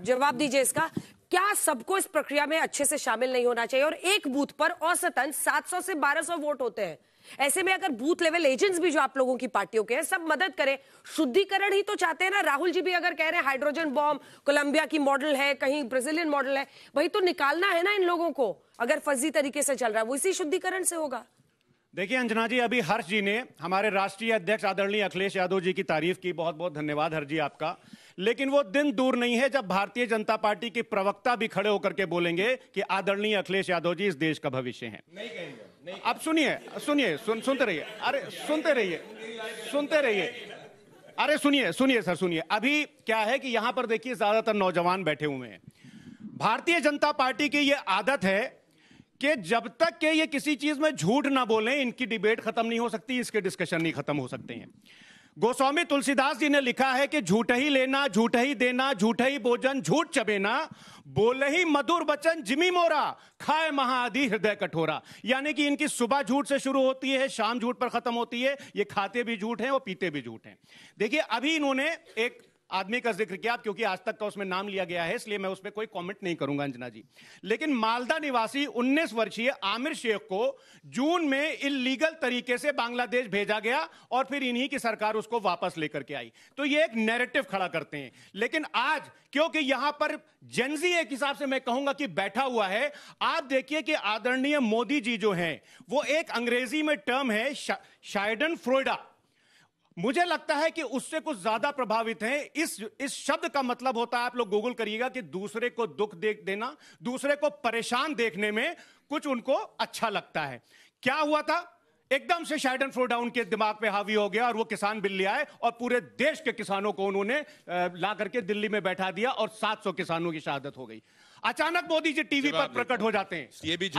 जवाब दीजिए इसका, क्या सबको इस प्रक्रिया में अच्छे से शामिल नहीं होना चाहिए? और एक बूथ पर औसतन 700 से 1200 वोट होते हैं। ऐसे में अगर बूथ लेवल एजेंट्स भी जो आप लोगों की पार्टियों के हैं सब मदद करें, शुद्धिकरण ही तो चाहते हैं ना। राहुल जी भी अगर कह रहे हैं हाइड्रोजन बॉम्ब कोलंबिया की मॉडल है, कहीं ब्राजीलियन मॉडल है, वही तो निकालना है ना इन लोगों को। अगर फर्जी तरीके से चल रहा है वो इसी शुद्धिकरण से होगा। देखिए अंजना जी, अभी हर्ष जी ने हमारे राष्ट्रीय अध्यक्ष आदरणीय अखिलेश यादव जी की तारीफ की, बहुत बहुत धन्यवाद हर्ष जी आपका। लेकिन वो दिन दूर नहीं है जब भारतीय जनता पार्टी के प्रवक्ता भी खड़े होकर के बोलेंगे कि आदरणीय अखिलेश यादव जी इस देश का भविष्य हैं। नहीं कहेंगे, नहीं। अब सुनते रहिए, अरे सुनते रहिए, अरे सुनिए सर, सुनिए। अभी क्या है कि यहां पर देखिए ज्यादातर नौजवान बैठे हुए हैं। भारतीय जनता पार्टी की यह आदत है कि जब तक के ये किसी चीज में झूठ ना बोलें इनकी डिबेट खत्म नहीं हो सकती, इसके डिस्कशन नहीं खत्म हो सकते हैं। गोस्वामी तुलसीदास जी ने लिखा है कि झूठ ही लेना, झूठ ही देना, झूठ ही भोजन, झूठ चबेना, बोले ही मधुर वचन जिमी मोरा, खाए महाआदि हृदय कठोरा। यानी कि इनकी सुबह झूठ से शुरू होती है, शाम झूठ पर खत्म होती है। ये खाते भी झूठ हैं और पीते भी झूठ हैं। देखिए अभी इन्होंने एक आदमी का जिक्र किया, क्योंकि आज तक का उसमें नाम लिया गया है इसलिए मैं उसमें कोई कमेंट नहीं करूंगा अंजना जी। लेकिन मालदा निवासी 19 वर्षीय आमिर शेख को जून में इल्लीगल तरीके से बांग्लादेश भेजा गया और फिर इन्हीं की सरकार उसको वापस लेकर के आई। तो ये एक नैरेटिव खड़ा करते हैं। लेकिन आज क्योंकि यहां पर जेनजी एक हिसाब से मैं कहूंगा कि बैठा हुआ है, आप देखिए कि आदरणीय मोदी जी जो हैं वो एक अंग्रेजी में टर्म है शायडन फ्रोइडा, मुझे लगता है कि उससे कुछ ज्यादा प्रभावित हैं। इस शब्द का मतलब होता है, आप लोग गूगल करिएगा, कि दूसरे को दुख देना, दूसरे को परेशान देखने में कुछ उनको अच्छा लगता है। क्या हुआ था, एकदम से शायडन फ्रोइडा उनके दिमाग पे हावी हो गया और वो किसान बिल ले आए और पूरे देश के किसानों को उन्होंने ला करके दिल्ली में बैठा दिया और 700 किसानों की शहादत हो गई। अचानक मोदी जी टीवी पर प्रकट हो जाते हैं, ये भी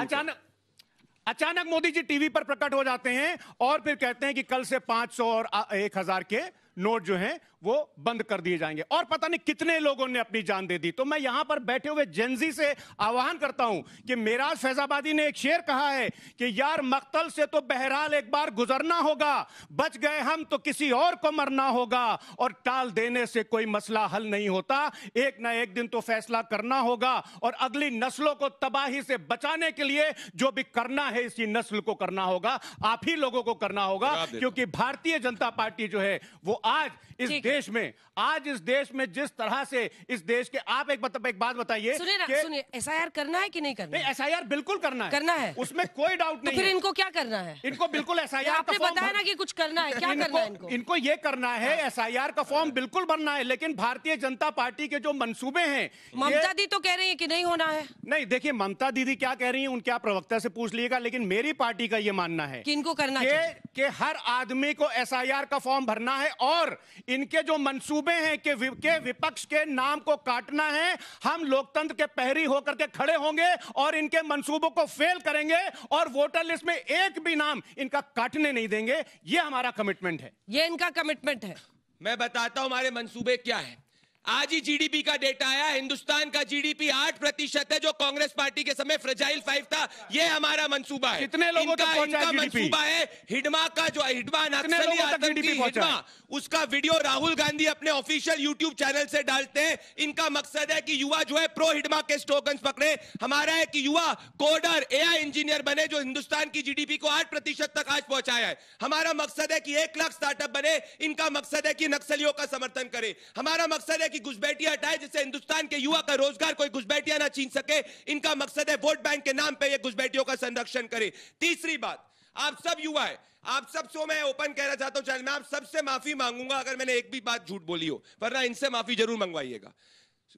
अचानक मोदी जी टीवी पर प्रकट हो जाते हैं और फिर कहते हैं कि कल से 500 और 1000 के नोट जो हैं वो बंद कर दिए जाएंगे और पता नहीं कितने लोगों ने अपनी जान दे दी। तो मैं यहां पर बैठे हुए जेनजी से आह्वान करता हूं कि मेराज फैजाबादी ने एक शेर कहा है कि यार मक्तल से तो बहरहाल एक बार गुजरना होगा, बच गए हम तो किसी और को मरना होगा, और टाल देने से कोई मसला हल नहीं होता, एक ना एक दिन तो फैसला करना होगा और अगली नस्लों को तबाही से बचाने के लिए जो भी करना है इसी नस्ल को करना होगा, आप ही लोगों को करना होगा। क्योंकि भारतीय जनता पार्टी जो है वो आज इस देश में जिस तरह से इस देश के, आप एक बात बताइए, सुनिए, एसआईआर करना है कि नहीं करना है? एसआईआर बिल्कुल करना है, उसमें कोई डाउट नहीं। तो फिर इनको क्या करना है? इनको बिल्कुल एसआईआर, आपने बताया ना कि कुछ करना है, क्या करना है इनको? इनको ये करना है, एसआईआर का फॉर्म बिल्कुल भरना है। लेकिन भारतीय जनता पार्टी के जो मंसूबे हैं, ममता दी तो कह रही है कि नहीं होना है। नहीं, देखिए ममता दीदी क्या कह रही है उनके आप प्रवक्ता से पूछ लीजिएगा, लेकिन मेरी पार्टी का यह मानना है कि इनको करना चाहिए कि हर आदमी को एसआईआर का फॉर्म भरना है और इनके जो मंसूबे हैं कि विपक्ष के नाम को काटना है, हम लोकतंत्र के प्रहरी होकर के खड़े होंगे और इनके मंसूबों को फेल करेंगे और वोटर लिस्ट में एक भी नाम इनका काटने नहीं देंगे। ये हमारा कमिटमेंट है, ये इनका कमिटमेंट है। मैं बताता हूं हमारे मंसूबे क्या है। आज ही जीडीपी का डेटा आया, हिंदुस्तान का जीडीपी 8% है, जो कांग्रेस पार्टी के समय फ्रेजाइल 5 था। ये हमारा मंसूबा है। कितने लोगों तक पहुंचा है जीडीपी? मंसूबा है हिडमा का, जो हिडमा नक्सली आतंकी हिडमा, उसका वीडियो राहुल गांधी अपने ऑफिशियल यूट्यूब चैनल से डालते हैं। इनका मकसद है कि युवा जो है प्रो हिडमा के स्लोगन्स पकड़े। हमारा है कि युवा कोडर, एआई इंजीनियर बने, जो हिंदुस्तान की जीडीपी को 8% तक आज पहुंचाया है। हमारा मकसद है कि 1 लाख स्टार्टअप बने। इनका मकसद है कि नक्सलियों का समर्थन करे। हमारा मकसद है कि घुसपैठियां हटाए, जिससे हिंदुस्तान के युवा का रोजगार कोई घुसपैठियां ना छीन सके। इनका मकसद है वोट बैंक के नाम पे ये घुसपैठियों का संरक्षण करे। तीसरी बात, आप सब युवा है, आप सब से मैं ओपन कहना चाहता हूं चैनल में, आप सबसे माफी मांगूंगा अगर मैंने एक भी बात झूठ बोली हो, वरना इनसे माफी जरूर मंगवाइएगा।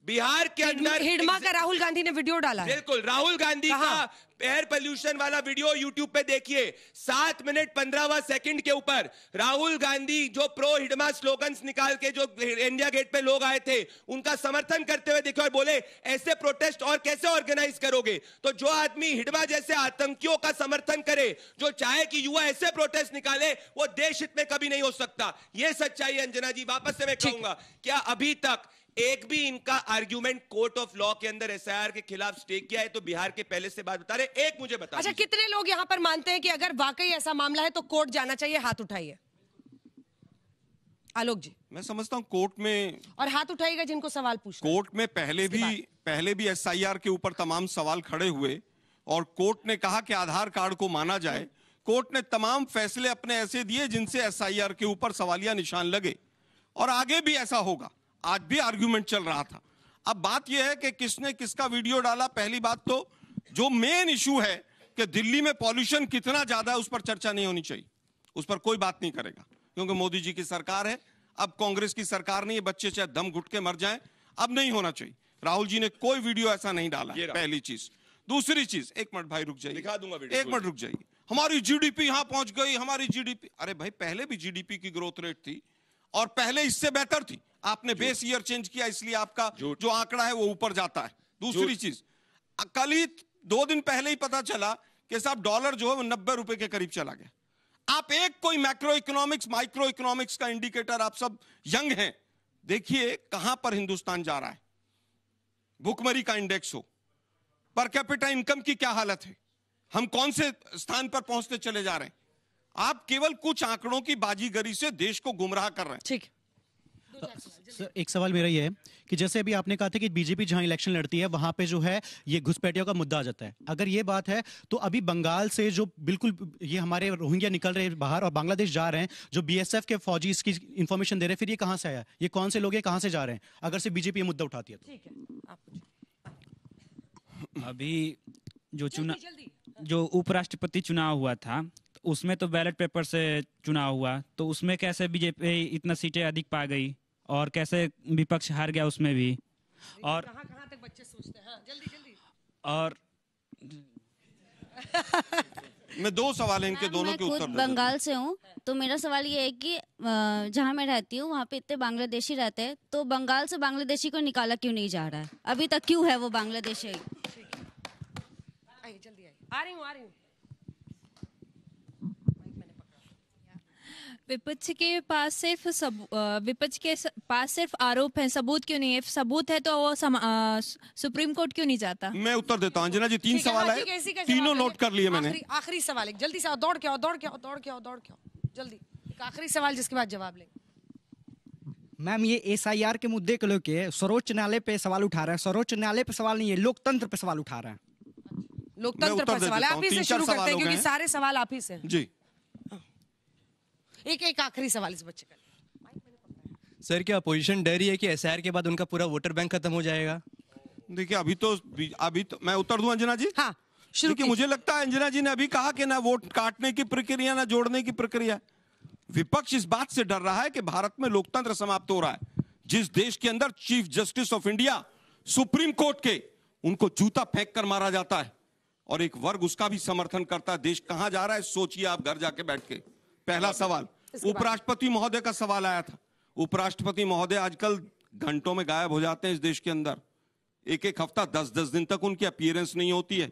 बिहार के अंदर हिडमा का राहुल गांधी ने वीडियो डाला है। बिल्कुल, राहुल गांधी का एयर पोल्यूशन वाला वीडियो यूट्यूब पे देखिए, 7 मिनट 15वां सेकंड के ऊपर राहुल गांधी जो प्रो हिडमा स्लोगन्स निकाल के जो इंडिया गेट पे लोग आए थे उनका समर्थन करते हुए दिखे और बोले ऐसे प्रोटेस्ट और कैसे ऑर्गेनाइज करोगे? तो जो आदमी हिडमा जैसे आतंकियों का समर्थन करे, जो चाहे कि युवा ऐसे प्रोटेस्ट निकाले, वो देश हित में कभी नहीं हो सकता। ये सच्चाई है अंजना जी। वापस से मैं कहूंगा, क्या अभी तक एक भी इनका आर्ग्यूमेंट कोर्ट ऑफ लॉ के अंदर एसआईआर के खिलाफ स्टे किया है? तो बिहार के पहले से बात बता रहे, एक मुझे बता। अच्छा, कितने लोग यहां पर मानते हैं कि अगर वाकई ऐसा मामला है तो कोर्ट जाना चाहिए? हाथ उठाइए। आलोक जी, मैं समझता हूं कोर्ट में, और हाथ उठाइएगा जिनको सवाल पूछना। कोर्ट में पहले भी एसआईआर के ऊपर तमाम सवाल खड़े हुए और कोर्ट ने कहा कि आधार कार्ड को माना जाए। कोर्ट ने तमाम फैसले अपने ऐसे दिए जिनसे एसआईआर के ऊपर सवालिया निशान लगे, और आगे भी ऐसा होगा। आज भी आर्ग्यूमेंट चल रहा था। अब बात यह है कि किसने किसका वीडियो डाला। पहली बात तो जो मेन इशू है कि दिल्ली में पॉल्यूशन कितना ज्यादा है, उस पर चर्चा नहीं होनी चाहिए, उस पर कोई बात नहीं करेगा, क्योंकि मोदी जी की सरकार है। अब कांग्रेस की सरकार नहीं है, बच्चे चाहे दम घुट के मर जाएं, अब नहीं होना चाहिए। राहुल जी ने कोई वीडियो ऐसा नहीं डाला, पहली चीज। दूसरी चीज, एक मिनट भाई रुक जाइए, दिखा दूंगा वीडियो, एक मिनट रुक जाइए। हमारी जीडीपी यहां पहुंच गई, हमारी जीडीपी, अरे भाई पहले भी जीडीपी की ग्रोथ रेट थी और पहले इससे बेहतर थी। आपने बेस ईयर चेंज किया, इसलिए आपका जो आंकड़ा है वो ऊपर जाता है। दूसरी चीज, कल ही 2 दिन पहले ही पता चला कि साहब डॉलर जो है वो 90 रुपए के करीब चला गया। आप एक कोई मैक्रो इकोनॉमिक्स माइक्रो इकोनॉमिक्स का इंडिकेटर, आप सब यंग हैं, देखिए कहां पर हिंदुस्तान जा रहा है। भुखमरी का इंडेक्स हो, पर कैपिटा इनकम की क्या हालत है, हम कौन से स्थान पर पहुंचते चले जा रहे हैं। आप केवल कुछ आंकड़ों की बाजीगरी से देश को गुमराह कर रहे हैं। ठीक, सर एक सवाल मेरा ये है कि जैसे अभी आपने कहा था कि बीजेपी जहां इलेक्शन लड़ती है वहां पे जो है ये घुसपैठियों का मुद्दा आ जाता है। अगर ये बात है तो अभी बंगाल से जो बिल्कुल ये हमारे रोहिंग्या निकल रहे हैं बाहर और बांग्लादेश जा रहे हैं, जो बीएसएफ के फौजी इसकी इंफॉर्मेशन दे रहे हैं, फिर ये कहां से आया, ये कौन से लोग हैं, कहां से जा रहे हैं, अगर से बीजेपी ये मुद्दा उठाती है तो? ठीक है, आप अभी जो उपराष्ट्रपति चुनाव हुआ था उसमें तो बैलेट पेपर से चुनाव हुआ, तो उसमें कैसे बीजेपी इतना सीटें अधिक पा गई और कैसे विपक्ष हार गया उसमें भी। और कहां तक बच्चे सोचते हैं, हाँ, जल्दी जल्दी। और मैं 2 सवाल हैं इनके दोनों के उत्तर खुद बंगाल से हूँ, तो मेरा सवाल ये है कि जहाँ मैं रहती हूँ वहाँ पे इतने बांग्लादेशी रहते हैं, तो बंगाल से बांग्लादेशी को निकाला क्यों नहीं जा रहा है अभी तक, क्यों है वो बांग्लादेशी? जल्दी आइए, आ रही हूँ। विपक्ष के पास सिर्फ आरोप है, सबूत क्यों नहीं है? सबूत है तो वो सुप्रीम कोर्ट क्यों नहीं जाता? मैं उत्तर देता हूं। अंजना जी 3 सवाल है, तीनों नोट कर लिए मैंने। आखिरी सवाल, जल्दी से दौड़ के आओ, जल्दी आखिरी सवाल जिसके बाद जवाब लेंगे। मैम ये एसआईआर के मुद्दे को लेकर सर्वोच्च न्यायालय पे सवाल उठा रहा है। सर्वोच्च न्यायालय पे सवाल नहीं है, लोकतंत्र पे सवाल उठा रहा है। लोकतंत्र पर सवाल आप ही से शुरू करते हैं क्योंकि सारे सवाल आप ही से हैं। जी एक आखिरी सवाल इस बच्चे का। सर क्या अपोजिशन डर रही है कि एसआईआर के बाद उनका पूरा वोटर बैंक खत्म हो जाएगा? देखिए अभी तो मैं उत्तर दूं अंजना जी। हाँ शुरू देखिए मुझे लगता है अंजना जी ने अभी कहा कि ना वोट काटने की प्रक्रिया ना जोड़ने की प्रक्रिया। विपक्ष इस बात से डर रहा है कि भारत में लोकतंत्र समाप्त हो रहा है। जिस देश के अंदर chief justice of India supreme court के, उनको जूता फेंक कर मारा जाता है और एक वर्ग उसका भी समर्थन करता है। देश कहां जा रहा है सोचिए आप घर जाके बैठ के। पहला सवाल उपराष्ट्रपति महोदय का सवाल आया था। उपराष्ट्रपति महोदय आजकल घंटों में गायब हो जाते हैं इस देश के अंदर। एक हफ्ता 10-10 दिन तक उनकी अपीयरेंस नहीं होती है।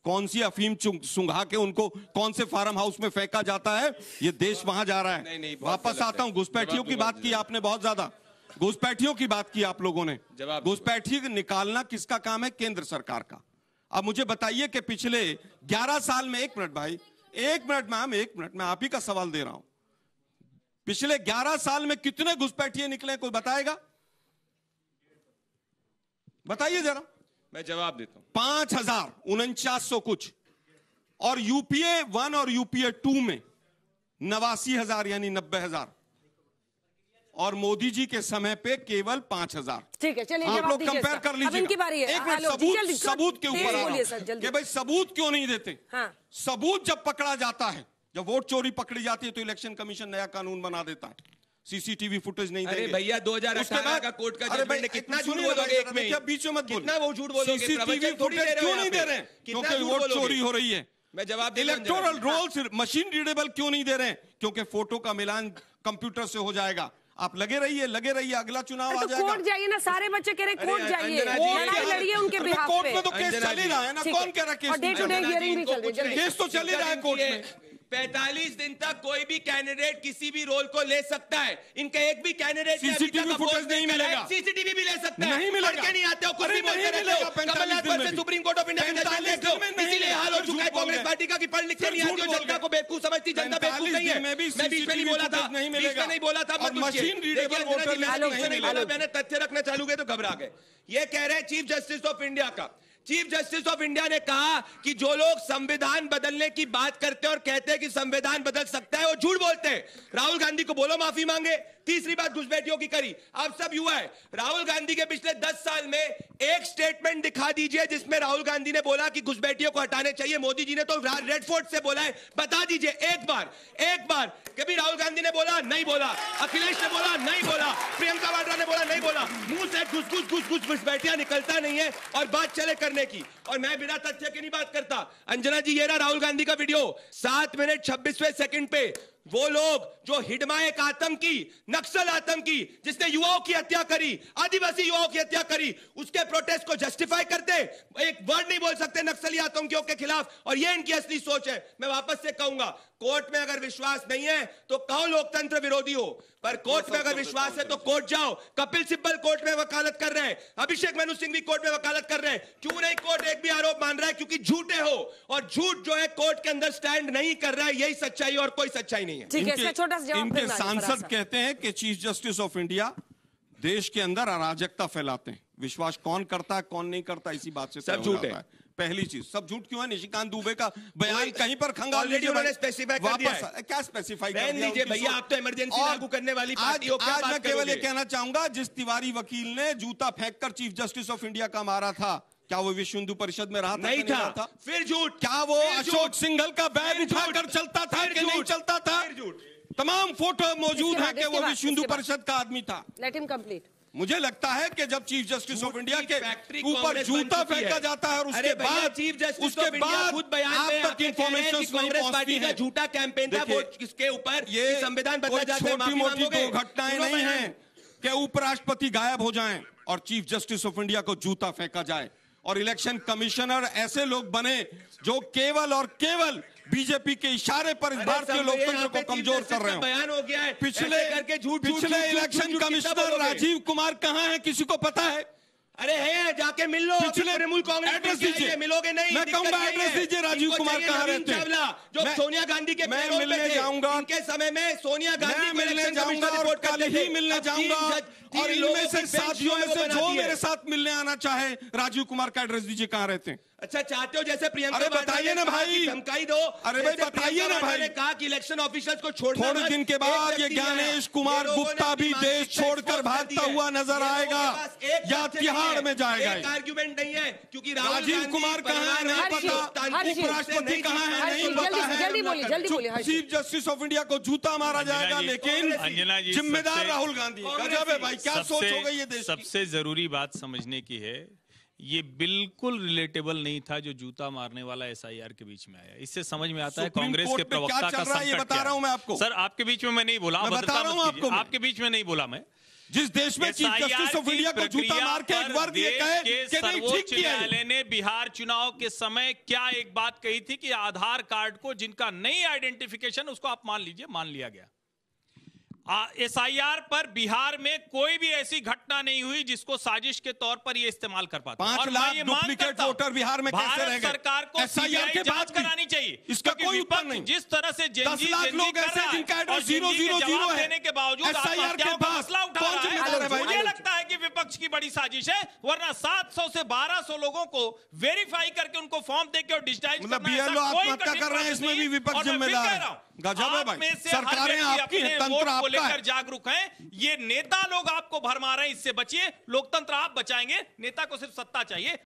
कौन सी अफीम सुंघा के उनको कौन से फार्म हाउस में फेंका जाता है, ये देश वहां जा रहा है। नहीं, वापस आता हूं। घुसपैठियों की बात की आपने, बहुत ज्यादा घुसपैठियों की बात की आप लोगों ने। घुसपैठी निकालना किसका काम है? केंद्र सरकार का। अब मुझे बताइए कि पिछले 11 साल में, 1 मिनट भाई, 1 मिनट मैम, 1 मिनट, मैं आप ही का सवाल दे रहा हूं। पिछले 11 साल में कितने घुसपैठिए निकले, कोई बताएगा? बताइए जरा। मैं जवाब देता हूं। 5,4900 कुछ, और यूपीए 1 और यूपीए 2 में 89,000 यानी 90,000, और मोदी जी के समय पे केवल 5,000। ठीक है, चलिए आप लोग कंपेयर कर लीजिए। इनकी बारी है। एक मिनट, सबूत के ऊपर आ रहा हूं कि भाई सबूत क्यों नहीं देते? हाँ। सबूत जब पकड़ा जाता है, जब वोट चोरी पकड़ी जाती है तो इलेक्शन कमीशन नया कानून बना देता है। सीसीटीवी फुटेज नहीं देंगे। अरे भैया 2018 का कोर्ट का जजमेंट, कितना झूठ बोलोगे एक में? क्या बीच में मत बोलो, कितना वो झूठ बोलोगे? सीसीटीवी फुटेज क्यों नहीं दे रहे हैं? क्योंकि वोट चोरी हो रही है। मैं जवाब दे। इलेक्टोरल रोल्स मशीन रीडेबल क्यों नहीं दे रहे हैं? क्योंकि फोटो का मिलान कंप्यूटर से हो जाएगा। आप लगे रहिए, अगला चुनाव आ जाएगा। कोर्ट जाइए ना, सारे बच्चे कह रहे कोर्ट जाइए, लड़ाई लड़िए उनके बिहाफ पे। कोर्ट में तो केस चल ही रहा है ना, कौन कह रहा case? Day to day hearing भी चल रही है, केस तो चल ही रहा है कोर्ट में। 45 दिन तक कोई भी कैंडिडेट किसी भी रोल को ले सकता है। इनका एक भी कैंडिडेट सीसीटीवी फुटेज नहीं मिलेगा। सीसीटीवी भी ले सकता है। नहीं मिलेगा। नहीं आते हो, कुछ भी बोलते रहते हो। Kamal Nath versus supreme court of India में इसीलिए हाल हो चुका है कांग्रेस पार्टी पार्टी का कि पढ़ लिख के नहीं आती हो, जनता को बेवकूफ समझती, जनता बेवकूफ नहीं है। मैं बीच में नहीं बोला था, नहीं बोला था, मैंने तथ्य रखना चालू किया तो घबरा गए। ये कह रहे हैं चीफ जस्टिस ऑफ इंडिया का, चीफ जस्टिस ऑफ इंडिया ने कहा कि जो लोग संविधान बदलने की बात करते हैं और कहते हैं कि संविधान बदल सकता है वो झूठ बोलते हैं। राहुल गांधी को बोलो माफी मांगे। तीसरी बात घुसपैठियों की करी, आप सब युवा है, राहुल गांधी के पिछले 10 साल में एक स्टेटमेंट दिखा दीजिए जिसमें राहुल गांधी ने बोला कि घुसपैठियों को हटाने चाहिए। मोदी जी ने तो रेड फोर्ट से बोला है, बता दीजिए एक बार कभी राहुल गांधी ने बोला? नहीं बोला। अखिलेश ने बोला? नहीं बोला। प्रियंका वाड्रा ने बोला? नहीं बोला। मुंह से घुसपैठियां निकलता नहीं है और बात चले करने की। और मैं बिना तथ्य के नहीं बात करता। अंजना जी, ये रहा राहुल गांधी का वीडियो, 7 मिनट 26वें सेकंड पे वो लोग जो हिडमा एक आतंकी, नक्सल आतंकी जिसने युवाओं की हत्या करी, आदिवासी युवाओं की हत्या करी, उसके प्रोटेस्ट को जस्टिफाई करते, एक वर्ड नहीं बोल सकते नक्सली आतंकियों के खिलाफ। और ये इनकी असली सोच है। मैं वापस से कहूंगा, कोर्ट में अगर विश्वास नहीं है तो कहो लोकतंत्र विरोधी हो, पर कोर्ट में अगर विश्वास है तो कोर्ट जाओ। कपिल सिब्बल कोर्ट में वकालत कर रहे हैं, अभिषेक मनु सिंह भी कोर्ट में वकालत कर रहे हैं। क्यों नहीं कोर्ट एक भी आरोप मान रहा है? क्योंकि झूठे हो, और झूठ जो है कोर्ट के अंदर स्टैंड नहीं कर रहा है। यही सच्चाई और कोई सच्चाई नहीं है। ठीक है, इसका छोटा सा जवाब इनके सांसद कहते हैं कि चीफ जस्टिस ऑफ इंडिया देश के अंदर अराजकता फैलाते हैं। विश्वास कौन करता है कौन नहीं करता इसी बात से सब झूठ है। पहली चीज, सब झूठ क्यों है? निशिकांत दुबे का बयान कहीं पर खंगाल लीजिए, उन्होंने स्पेसिफाई कर दिया है। क्या स्पेसिफाई कर दिया? लीजिए भैया, आप तो इमरजेंसी लागू करने वाली पार्टी हो, क्या बात केवल ये कहना चाहूंगा, जिस तिवारी वकील ने जूता फेंककर चीफ जस्टिस ऑफ इंडिया का मारा था, क्या वो विश्व हिंदू परिषद में रहा था? नहीं था। फिर झूठ। क्या वो अशोक सिंघल का बैग उठाकर चलता था कि नहीं चलता था? तमाम फोटो मौजूद है कि वो विश्व हिंदू परिषद का आदमी था। Let him complete. मुझे लगता है कि जब चीफ जस्टिस ऑफ इंडिया के ऊपर जूता फेंका जाता है और उसके बाद चीफ जस्टिस ऑफ इंडिया खुद बयान में आप तक इंफॉर्मेशन नहीं पहुंचती है। झूठा कैंपेन था वो, किसके ऊपर? ये संविधान बदला जाता है। छोटी मोटी दुर्घटनाएं नहीं है कि उपराष्ट्रपति गायब हो जाएं और चीफ जस्टिस ऑफ इंडिया को जूता फेंका जाए और इलेक्शन कमिश्नर ऐसे लोग बने जो केवल और केवल बीजेपी के इशारे पर इस भारतीय लोकतंत्र को कमजोर कर रहे हो। बयान हो गया है पिछले इलेक्शन कमिश्नर राजीव कुमार कहाँ हैं? किसी को पता है? अरे है, जाके मिल लो। पिछले तृणमूल कांग्रेस एड्रेस दीजिए, मिलोगे नहीं। मैं कहूंगा एड्रेस दीजिए राजीव कुमार कहाँ रहते हैं? जो सोनिया गांधी के मैं मिलने जाऊंगा, इनके समय में सोनिया गांधी मिलने जाऊंगा और कल ही मिलने जाऊंगा। और इनमें से साथियों में से जो मेरे साथ मिलने आना चाहे, राजीव कुमार का एड्रेस दीजिए, कहाँ रहते हैं? अच्छा, चाहते हो जैसे प्रियंका? अरे बताइए ना भाई, धमकाई दो। अरे भाई बताइए ना भाई। कहा कि इलेक्शन ऑफिसर्स को छोड़ना। थोड़े दिन के बाद ये ज्ञानेश कुमार गुप्ता भी देश छोड़कर भागता हुआ नजर आएगा या तिहाड़ में जाएगा। एक आर्ग्यूमेंट नहीं है, क्योंकि राजीव कुमार कहाँ है नहीं पता, उपराष्ट्रपति कहाँ है नहीं पता है। चीफ जस्टिस ऑफ इंडिया को जूता मारा जाएगा, लेकिन जिम्मेदार राहुल गांधी। गजब है भाई, क्या सोच हो गई है देश की। सबसे जरूरी बात समझने की है, ये बिल्कुल रिलेटेबल नहीं था जो जूता मारने वाला एसआईआर के बीच में आया। इससे समझ में आता है कांग्रेस के प्रवक्ता का संकट बता रहा हूं मैं आपको। सर, आपके बीच में मैं नहीं बोला, बता रहा हूं आपको, आपके बीच में नहीं बोला मैं। जिस देश में चीफ जस्टिस ऑफ इंडिया को जूता मार के एक वर्ग ये कहे कि नहीं ठीक किया। न्यायालय ने बिहार चुनाव के समय क्या एक बात कही थी कि आधार कार्ड को जिनका नहीं आइडेंटिफिकेशन उसको आप मान लीजिए, मान लिया गया। एसआईआर पर बिहार में कोई भी ऐसी घटना नहीं हुई जिसको साजिश के तौर पर ये इस्तेमाल कर पाता। 5 लाख डुप्लीकेट वोटर बिहार में कैसे रह गए? सरकार को एसआईआर के जांच करानी चाहिए। इसका कोई उत्तर नहीं। जिस तरह से 10 लाख लोग ऐसे जिनका एड्रेस 000 है देने के बावजूद एसआईआर के पास मसला उठा रहा है। मुझे लगता है कि विपक्ष की बड़ी साजिश है, वरना 700 से 1200 लोगों को वेरीफाई करके उनको फॉर्म देके और डिजिटाइज मतलब बीएलओ आत्महत्या कर रहे हैं, इसमें भी विपक्ष जिम्मेदार है। गजब है भाई, सरकारें आपकी हैं, तंत्र आपका है। जागरूक हैं, ये नेता लोग आपको भरमा रहे हैं, इससे बचिए। लोकतंत्र आप बचाएंगे, नेता को सिर्फ सत्ता चाहिए,